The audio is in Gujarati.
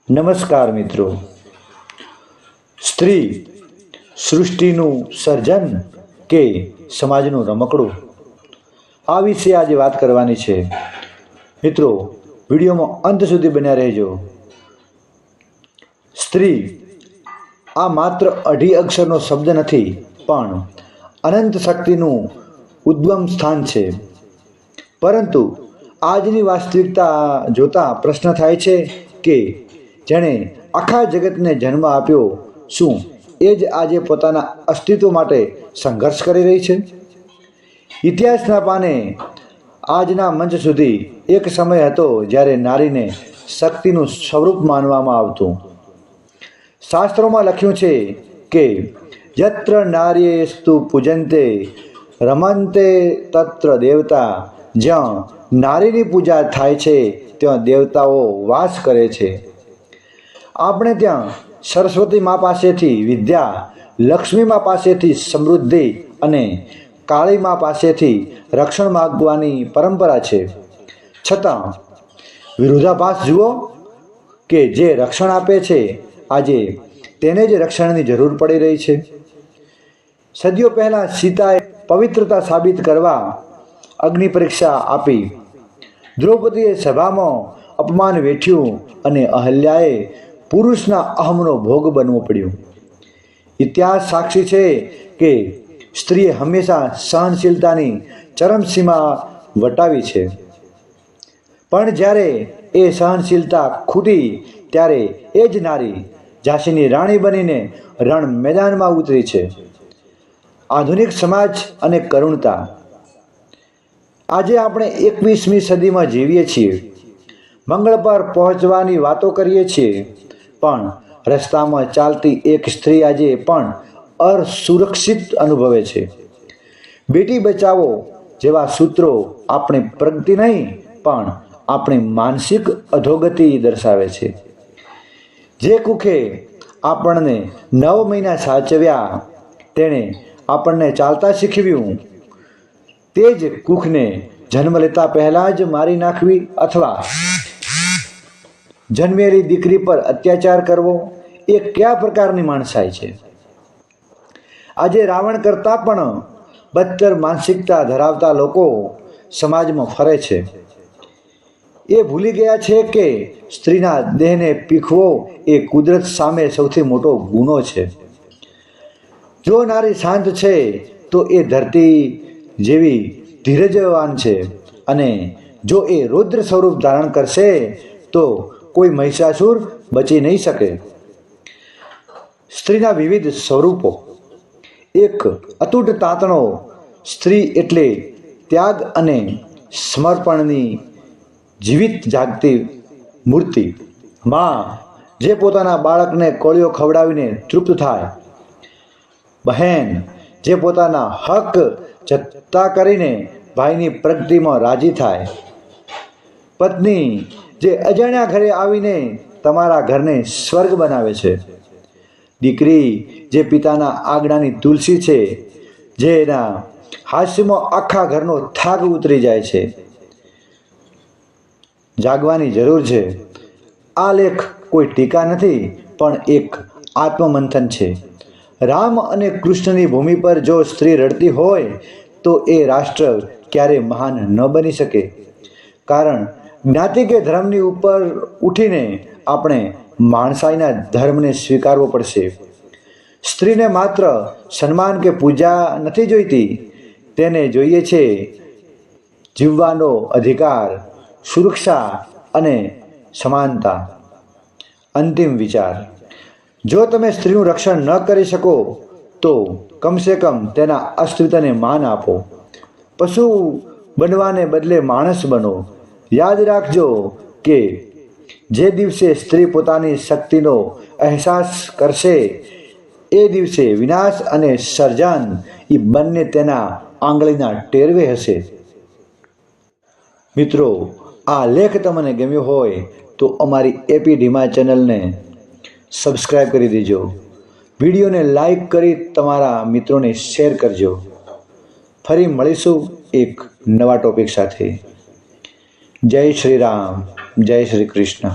નમસ્કાર મિત્રો. સ્ત્રી સૃષ્ટિનું સર્જન કે સમાજનું રમકડું, આ વિશે આજે વાત કરવાની છે. મિત્રો, વિડીયોમાં અંત સુધી બન્યા રહેજો. સ્ત્રી આ માત્ર અઢી અક્ષરનો શબ્દ નથી, પણ અનંત શક્તિનું ઉદ્ગમ સ્થાન છે. પરંતુ આજની વાસ્તવિકતા જોતા પ્રશ્ન થાય છે કે જેણે આખા જગતને જન્મ આપ્યો, શું એ જ આજે પોતાના અસ્તિત્વ માટે સંઘર્ષ કરી રહી છે? ઇતિહાસના પાને આજના મંચ સુધી એક સમય હતો જ્યારે નારીને શક્તિનું સ્વરૂપ માનવામાં આવતું. શાસ્ત્રોમાં લખ્યું છે કે યત્ર નાર્યેસ્તુ પૂજન્તે રમન્તે તત્ર દેવતા, જ્યાં નારીની પૂજા થાય છે ત્યાં દેવતાઓ વાસ કરે છે. આપણે ત્યાં સરસ્વતી મા પાસેથી વિદ્યા, લક્ષ્મી મા પાસેથી સમૃદ્ધિ અને કાળી મા પાસેથી રક્ષણ માગવાની પરંપરા છે. છતાં વિરોધાભાસ જુઓ કે જે રક્ષણ આપે છે, આજે તેને જ રક્ષણની જરૂર પડી રહી છે. સદીઓ પહેલાં સીતાએ પવિત્રતા સાબિત કરવા અગ્નિ પરીક્ષા આપી. દ્રૌપદીએ સભામાં અપમાન વેઠ્યું અને અહલ્યાએ પુરુષના અહમનો ભોગ બનવો પડ્યો. ઇતિહાસ સાક્ષી છે કે સ્ત્રીએ હંમેશા સહનશીલતાની ચરમસીમા વટાવી છે. પણ જ્યારે એ સહનશીલતા ખૂટી ત્યારે એ જ નારી ઝાંસીની રાણી બનીને રણ મેદાનમાં ઉતરી છે. આધુનિક સમાજ અને કરુણતા. આજે આપણે 21મી સદીમાં જીવીએ છીએ. મંગળ પર પહોંચવાની વાતો કરીએ છીએ, પણ રસ્તામાં ચાલતી એક સ્ત્રી આજે પણ અસુરક્ષિત અનુભવે છે. બેટી બચાવો જેવા સૂત્રો આપણી પ્રગતિ નહીં, પણ આપણી માનસિક અધોગતિ દર્શાવે છે. જે કુખે આપણને 9 મહિના સાચવ્યા, તેણે આપણને ચાલતા શીખવ્યું, તે જ કુખને જન્મ લેતા પહેલાં જ મારી નાખવી અથવા જન્મેલી દીકરી પર અત્યાચાર કરવો, એ કયા પ્રકારની માણસાઈ છે? આજે રાવણ કરતાં પણ બદતર માનસિકતા ધરાવતા લોકો સમાજમાં ફરે છે. એ ભૂલી ગયા છે કે સ્ત્રીના દેહને પીખવો એ કુદરત સામે સૌથી મોટો ગુનો છે. જો નારી શાંત છે તો એ ધરતી જેવી ધીરજવાન છે, અને જો એ રૌદ્ર સ્વરૂપ ધારણ કરશે તો કોઈ મહિષાસુર બચી નહીં શકે. સ્ત્રીના વિવિધ સ્વરૂપો. એક અતૂટ તાતણો. સ્ત્રી એટલે ત્યાગ અને સમર્પણની જીવિત જાગતી મૂર્તિ. માં જે પોતાના બાળકને કોળિયો ખવડાવીને તૃપ્ત થાય. બહેન જે પોતાના હક જતા કરીને ભાઈની પ્રગતિમાં રાજી થાય. પત્ની જે અજાણ્યા ઘરે આવીને તમારા ઘરને સ્વર્ગ બનાવે છે. દીકરી જે પિતાના આજ્ઞાની તુલસી છે, જેના હાસ્યમાં આખા ઘરનો થાક ઉતરી જાય છે. જાગવાની જરૂર છે. આ લેખ કોઈ ટીકા નથી, પણ એક આત્મમંથન છે. રામ અને કૃષ્ણની ભૂમિ પર જો સ્ત્રી રડતી હોય તો એ રાષ્ટ્ર ક્યારે મહાન ન બની શકે. કારણ જ્ઞાતિ કે ધર્મની ઉપર ઉઠીને આપણે માણસાઈના ધર્મને સ્વીકારવો પડશે. સ્ત્રીને માત્ર સન્માન કે પૂજા નથી જોઈતી, તેને જોઈએ છે જીવવાનો અધિકાર, સુરક્ષા અને સમાનતા. અંતિમ વિચાર. જો તમે સ્ત્રીનું રક્ષણ ન કરી શકો તો કમસે કમ તેના અસ્તિત્વને માન આપો. પશુ બનવાને બદલે માણસ બનો. યાદ રાખજો કે જે દિવસે સ્ત્રી પોતાની શક્તિનો અહેસાસ કરશે, એ દિવસે વિનાશ અને સર્જન એ બંને તેના આંગળીના ટેરવે હશે. મિત્રો, આ લેખ તમને ગમ્યો હોય તો અમારી એપી ઢીમા ચેનલને સબસ્ક્રાઈબ કરી દેજો. વિડીયોને લાઈક કરી તમારા મિત્રોને શેર કરજો. ફરી મળીશું એક નવા ટોપિક સાથે. જય શ્રી રામ, જય શ્રી કૃષ્ણ.